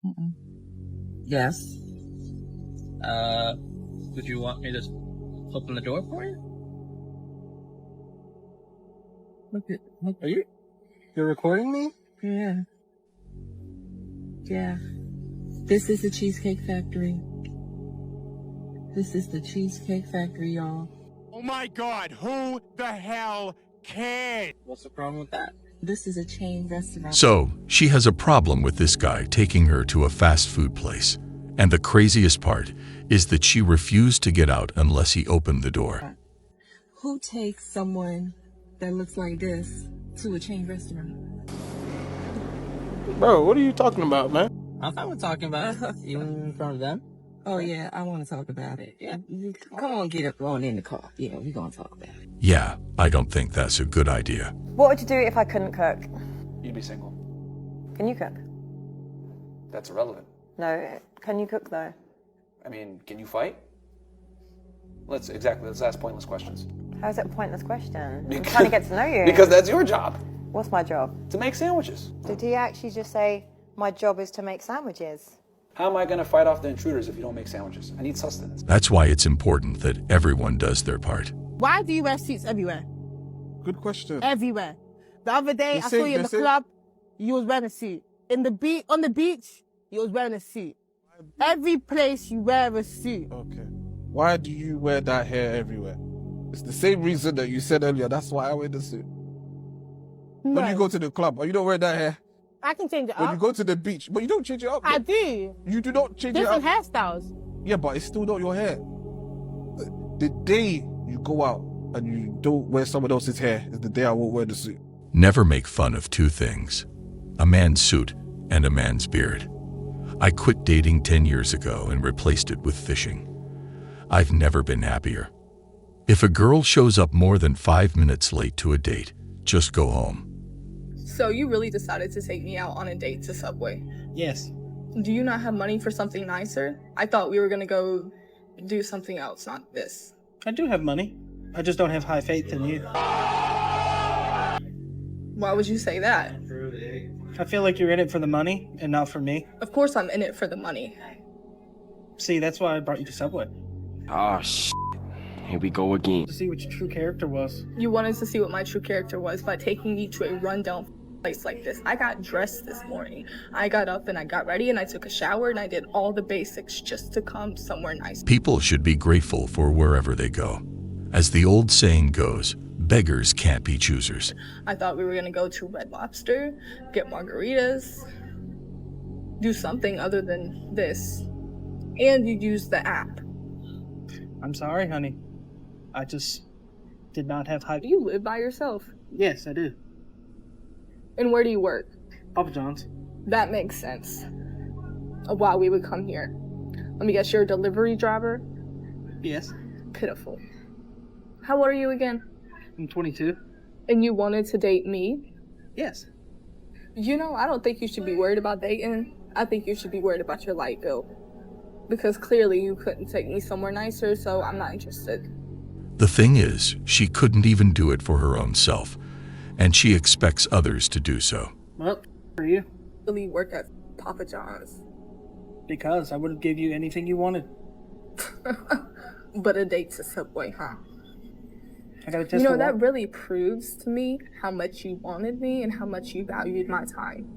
Mm-mm. Yes. Would you want me to open the door for you? Are you're recording me? Yeah. Yeah. This is the Cheesecake Factory. This is the Cheesecake Factory, y'all. Oh my God, who the hell cares? What's the problem with that? This is a chain restaurant. So, she has a problem with this guy taking her to a fast food place. And the craziest part is that she refused to get out unless he opened the door. Who takes someone that looks like this to a chain restaurant? Bro, what are you talking about, man? I'm fine with talking about it, even in front of them. Oh, yeah, I want to talk about it. Yeah. Come on, get up on in the car. Yeah, we're going to talk about it. Yeah, I don't think that's a good idea. What would you do if I couldn't cook? You'd be single. Can you cook? That's irrelevant. No. Can you cook though? I mean, can you fight? Let's ask pointless questions. How's it a pointless question? I'm trying to get to know you. Because that's your job. What's my job? To make sandwiches. Did he actually just say, my job is to make sandwiches? How am I going to fight off the intruders if you don't make sandwiches? I need sustenance. That's why it's important that everyone does their part. Why do you wear suits everywhere? Good question. Everywhere. The other day, I saw you in the club, you was wearing a suit. On the beach, you was wearing a suit. Every place you wear a suit. Okay. Why do you wear that hair everywhere? It's the same reason that you said earlier. That's why I wear the suit. No. When you go to the club, you don't wear that hair. I can change it When up. you go to the beach, but you don't change it up. I do. You do not change Different it up. hairstyles. Yeah, but it's still not your hair. The day you go out and you don't wear someone else's hair is the day I won't wear the suit. Never make fun of two things: a man's suit and a man's beard. I quit dating 10 years ago and replaced it with fishing. I've never been happier. If a girl shows up more than 5 minutes late to a date, just go home. So you really decided to take me out on a date to Subway? Yes. Do you not have money for something nicer? I thought we were gonna go do something else, not this. I do have money. I just don't have high faith in you. Why would you say that? I feel like you're in it for the money and not for me. Of course I'm in it for the money. See, that's why I brought you to Subway. Oh, shit. Here we go again. To see what your true character was. You wanted to see what my true character was by taking me to a rundown place like this. I got dressed this morning. I got up and I got ready and I took a shower and I did all the basics just to come somewhere nice. People should be grateful for wherever they go. As the old saying goes, beggars can't be choosers. I thought we were gonna go to Red Lobster, get margaritas, do something other than this. And you use the app. I'm sorry, honey. I just did not have high... Do you live by yourself? Yes, I do. And where do you work? Papa John's. That makes sense of why we would come here. Let me guess, you're a delivery driver? Yes. Pitiful. How old are you again? I'm 22. And you wanted to date me? Yes. You know, I don't think you should be worried about dating. I think you should be worried about your light bill. Because clearly you couldn't take me somewhere nicer, so I'm not interested. The thing is, she couldn't even do it for her own self, and she expects others to do so. Well, for you. Really work at Papa John's. Because I would have gave you anything you wanted. But a date to Subway, huh? I gotta test You know, the that water. really proves to me how much you wanted me and how much you valued my time.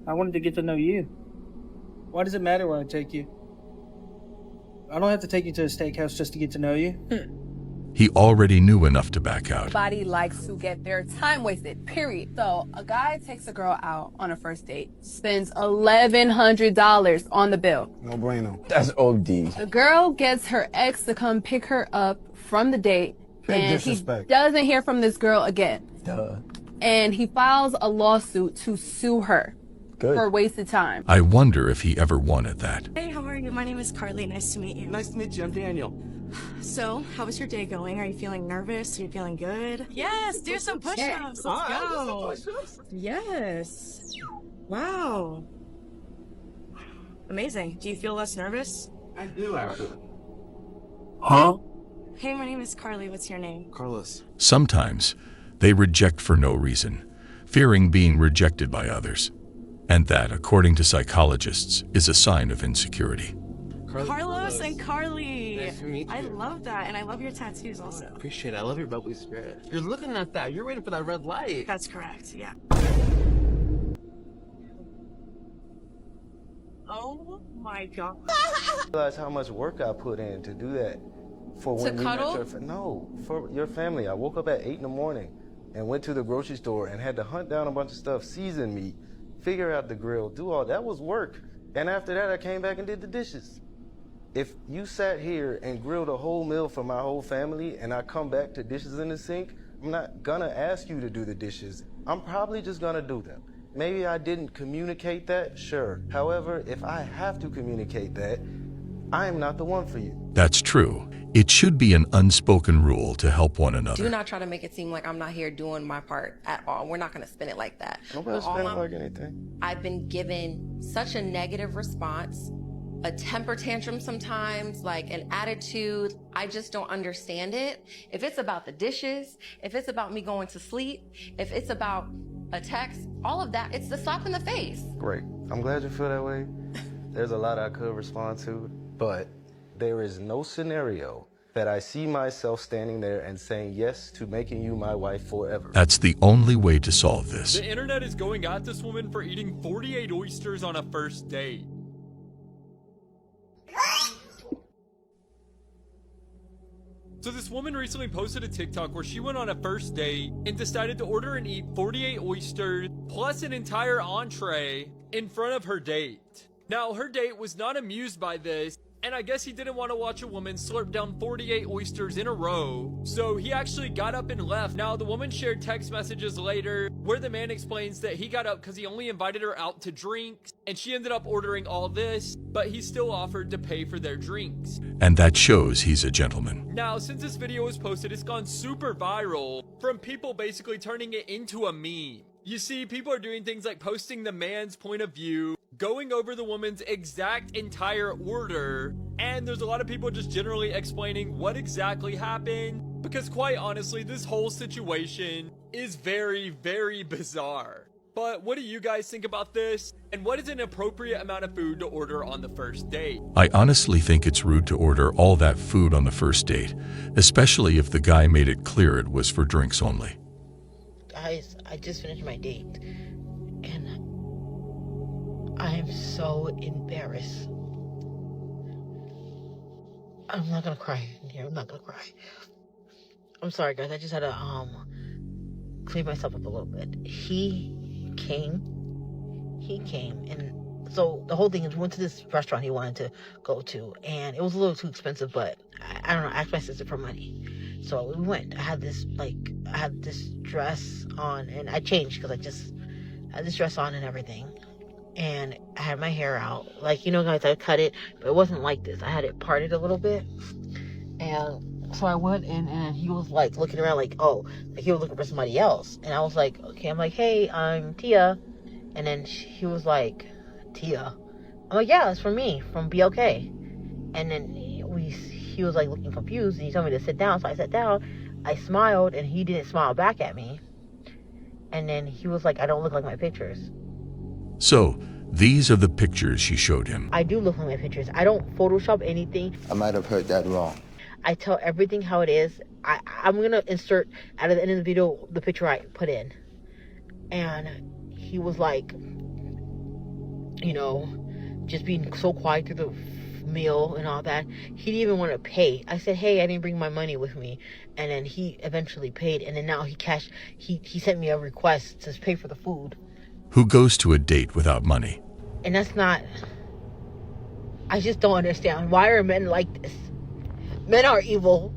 I wanted to get to know you. Why does it matter where I take you? I don't have to take you to a steakhouse just to get to know you. He already knew enough to back out. Everybody likes to get their time wasted, period. So a guy takes a girl out on a first date, spends $1,100 on the bill. No bueno. That's OD. The girl gets her ex to come pick her up from the date, Big and disrespect. he doesn't hear from this girl again. Duh. And he files a lawsuit to sue her for wasted time. I wonder if he ever wanted that. Hey, how are you? My name is Carly. Nice to meet you. Nice to meet you. I'm Daniel. So, how was your day going? Are you feeling nervous? Are you feeling good? Yes, do some push-ups. Let's go. Yes. Wow. Amazing. Do you feel less nervous? I do, actually. Huh? Hey, my name is Carly. What's your name? Carlos. Sometimes they reject for no reason, fearing being rejected by others. And that, according to psychologists, is a sign of insecurity. Carlos and Carly. Nice to meet you. I love that, and I love your tattoos also. Appreciate it. I love your bubbly spirit. You're looking at that. You're waiting for that red light. That's correct, yeah. Oh my god. Realize how much work I put in to do that. For when we met no, for your family. I woke up at 8 in the morning and went to the grocery store and had to hunt down a bunch of stuff, season meat, figure out the grill, do all that was work. And after that, I came back and did the dishes. If you sat here and grilled a whole meal for my whole family and I come back to dishes in the sink, I'm not gonna ask you to do the dishes. I'm probably just gonna do them. Maybe I didn't communicate that, sure. However, if I have to communicate that, I am not the one for you. That's true. It should be an unspoken rule to help one another. Do not try to make it seem like I'm not here doing my part at all. We're not going to spin it like that. Nobody's spinning like anything. I've been given such a negative response, a temper tantrum sometimes, like an attitude. I just don't understand it. If it's about the dishes, if it's about me going to sleep, if it's about a text, all of that, it's the slap in the face. Great. I'm glad you feel that way. There's a lot I could respond to, but there is no scenario that I see myself standing there and saying yes to making you my wife forever. That's the only way to solve this. The internet is going at this woman for eating 48 oysters on a first date. So this woman recently posted a TikTok where she went on a first date and decided to order and eat 48 oysters plus an entire entree in front of her date. Now, her date was not amused by this, and I guess he didn't want to watch a woman slurp down 48 oysters in a row, so he actually got up and left. Now, the woman shared text messages later where the man explains that he got up because he only invited her out to drinks, and she ended up ordering all this, but he still offered to pay for their drinks. And that shows he's a gentleman. Now, since this video was posted, it's gone super viral from people basically turning it into a meme. You see, people are doing things like posting the man's point of view, going over the woman's exact entire order, and there's a lot of people just generally explaining what exactly happened, because quite honestly, this whole situation is very, very bizarre. But what do you guys think about this? And what is an appropriate amount of food to order on the first date? I honestly think it's rude to order all that food on the first date, especially if the guy made it clear it was for drinks only. Guys, I just finished my date, and I am so embarrassed. I'm not gonna cry here. I'm not gonna cry. I'm sorry, guys. I just had to clean myself up a little bit. He came, and so the whole thing is we went to this restaurant he wanted to go to, and it was a little too expensive, but I don't know. I asked my sister for money. So we went. I had this dress on, and I changed because I just had this dress on and everything. And I had my hair out. Like, you know, guys, I cut it, but it wasn't like this. I had it parted a little bit. And so I went in, and he was like looking around like, oh, like he was looking for somebody else. And I was like, okay. I'm like, hey, I'm Tia. And then he was like, Tia? I'm like, yeah, it's for me, from BLK. And then he was like looking confused, and he told me to sit down. So I sat down, I smiled, and he didn't smile back at me. And then he was like, I don't look like my pictures. So, these are the pictures she showed him. I do look like my pictures. I don't Photoshop anything. I might have heard that wrong. I tell everything how it is. I'm going to insert at the end of the video the picture I put in. And he was like, you know, just being so quiet through the meal and all that. He didn't even want to pay. I said, hey, I didn't bring my money with me. And then he eventually paid. And then now he sent me a request to pay for the food. Who goes to a date without money? And that's not... I just don't understand. Why are men like this? Men are evil.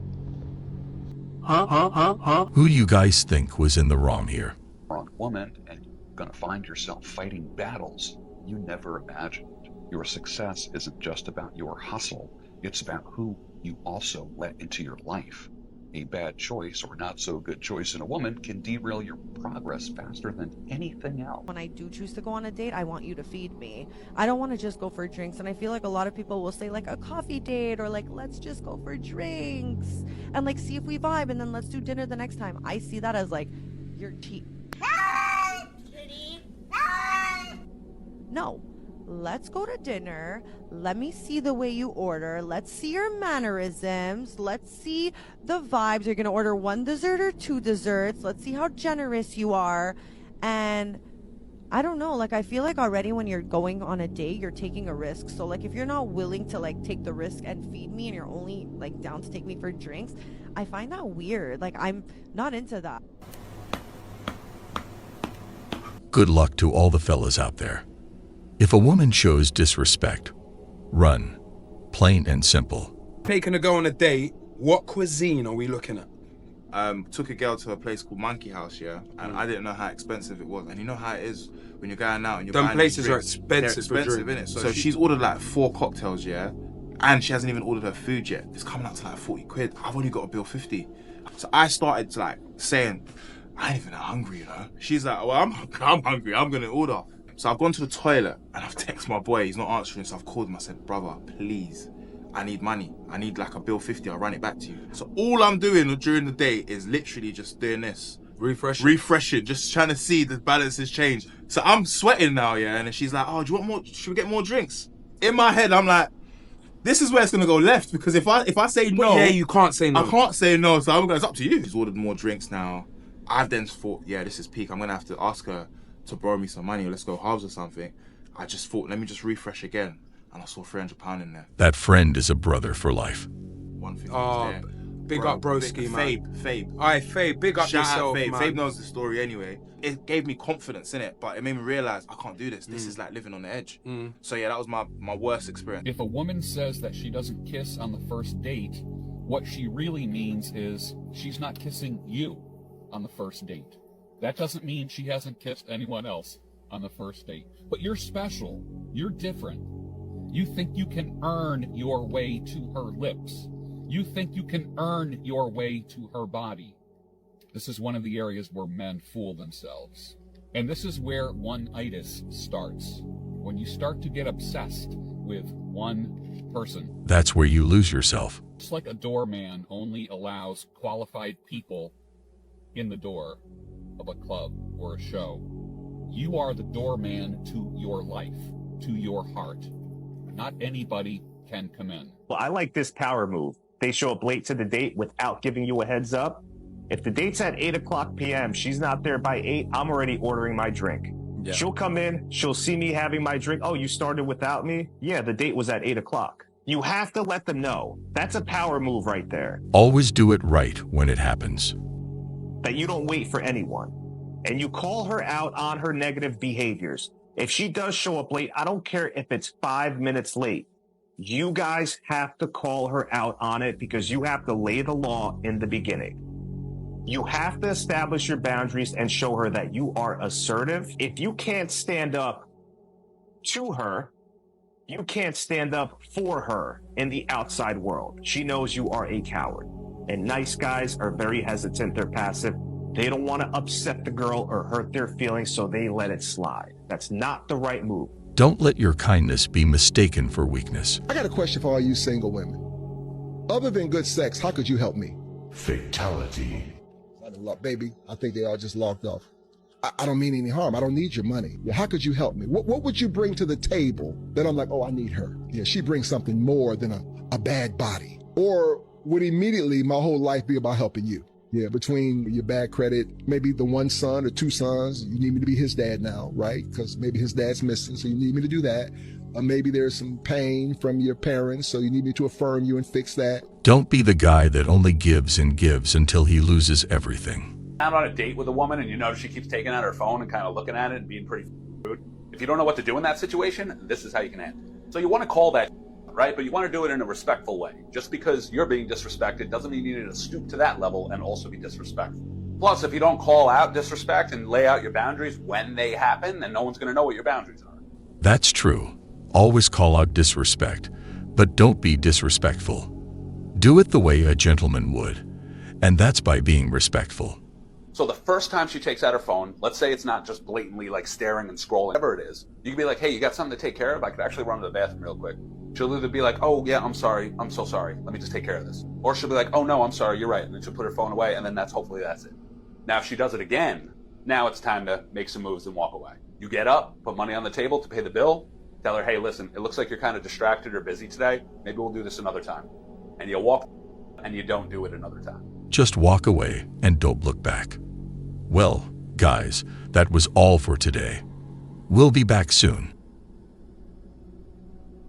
Who do you guys think was in the wrong here? Wrong woman, and you're gonna find yourself fighting battles you never imagined. Your success isn't just about your hustle, it's about who you also let into your life. A bad choice or not so good choice in a woman can derail your progress faster than anything else. When I do choose to go on a date, I want you to feed me. I don't want to just go for drinks, and I feel like a lot of people will say like a coffee date or like let's just go for drinks and like see if we vibe and then let's do dinner the next time. I see that as like your No. Let's go to dinner. Let me see the way you order. Let's see your mannerisms. Let's see the vibes. You're going to order 1 dessert or 2 desserts. Let's see how generous you are. And I don't know, like, I feel like already when you're going on a date, you're taking a risk. So, like, if you're not willing to, like, take the risk and feed me and you're only, like, down to take me for drinks, I find that weird. Like, I'm not into that. Good luck to all the fellas out there. If a woman shows disrespect, run. Plain and simple. Taking a go on a date, what cuisine are we looking at? Took a girl to a place called Monkey House, yeah, and I didn't know how expensive it was. And you know how it is when you're going out and you're Them buying places drinks, are they're expensive, innit? So she's ordered like 4 cocktails, yeah, and she hasn't even ordered her food yet. It's coming out to like 40 quid. I've only got a bill 50. So I started to like saying, I ain't even that hungry, you know. She's like, well, I'm hungry. I'm gonna order. So I've gone to the toilet and I've texted my boy. He's not answering, so I've called him. I said, brother, please, I need money. I need like a bill 50. I'll run it back to you. So all I'm doing during the day is literally just doing this. Refreshing, just trying to see the balances change. So I'm sweating now, yeah, and then she's like, oh, do you want more? Should we get more drinks? In my head, I'm like, this is where it's gonna go left, because if I say no, yeah, you can't say no. I can't say no, so I'm going, it's up to you. She's ordered more drinks now. I've then thought, yeah, this is peak. I'm gonna have to ask her to borrow me some money, or let's go halves or something. I just thought, let me just refresh again, and I saw £300 in there. That friend is a brother for life. One thing. Big up broski, man. Fabe. Alright, Fabe, big up Shout yourself, out Fabe. man. Fabe knows the story anyway. It gave me confidence in it, but it made me realize I can't do this. This is like living on the edge. So yeah, that was my worst experience. If a woman says that she doesn't kiss on the first date, what she really means is she's not kissing you on the first date. That doesn't mean she hasn't kissed anyone else on the first date. But you're special. You're different. You think you can earn your way to her lips. You think you can earn your way to her body. This is one of the areas where men fool themselves. And this is where one-itis starts. When you start to get obsessed with one person. That's where you lose yourself. It's like a doorman only allows qualified people in the door of a club or a show. You are the doorman to your life, to your heart. Not anybody can come in. Well, I like this power move. They show up late to the date without giving you a heads up. If the date's at 8:00 p.m., she's not there by 8, I'm already ordering my drink. Yeah. She'll come in, she'll see me having my drink. Oh, you started without me? Yeah, the date was at 8:00. You have to let them know. That's a power move right there. Always do it right when it happens. That you don't wait for anyone. And you call her out on her negative behaviors. If she does show up late, I don't care if it's 5 minutes late. You guys have to call her out on it because you have to lay the law in the beginning. You have to establish your boundaries and show her that you are assertive. If you can't stand up to her, you can't stand up for her in the outside world. She knows you are a coward. And nice guys are very hesitant. They're passive. They don't want to upset the girl or hurt their feelings, so they let it slide. That's not the right move. Don't let your kindness be mistaken for weakness. I got a question for all you single women. Other than good sex, how could you help me? Fatality. Baby, I think they all just logged off. I don't mean any harm. I don't need your money. Yeah, how could you help me? What would you bring to the table that I'm like, oh, I need her? Yeah, she brings something more than a bad body. Or would immediately my whole life be about helping you? Yeah, between your bad credit, maybe the one son or 2 sons, you need me to be his dad now, right? Because maybe his dad's missing, so you need me to do that. Or maybe there's some pain from your parents, so you need me to affirm you and fix that. Don't be the guy that only gives and gives until he loses everything. Out on a date with a woman and you know she keeps taking out her phone and kind of looking at it and being pretty rude. If you don't know what to do in that situation, this is how you can handle it. So you want to call that, right? But you want to do it in a respectful way. Just because you're being disrespected doesn't mean you need to stoop to that level and also be disrespectful. Plus, if you don't call out disrespect and lay out your boundaries when they happen, then no one's going to know what your boundaries are. That's true. Always call out disrespect, but don't be disrespectful. Do it the way a gentleman would, and that's by being respectful. So the first time she takes out her phone, let's say it's not just blatantly like staring and scrolling, whatever it is, you can be like, hey, you got something to take care of? I could actually run to the bathroom real quick. She'll either be like, oh yeah, I'm sorry, I'm so sorry, let me just take care of this. Or she'll be like, oh no, I'm sorry, you're right, and then she'll put her phone away, and then hopefully that's it. Now if she does it again, now it's time to make some moves and walk away. You get up, put money on the table to pay the bill, tell her, hey, listen, it looks like you're kind of distracted or busy today. Maybe we'll do this another time. And you walk and you don't do it another time. Just walk away and don't look back. Well, guys, that was all for today. We'll be back soon.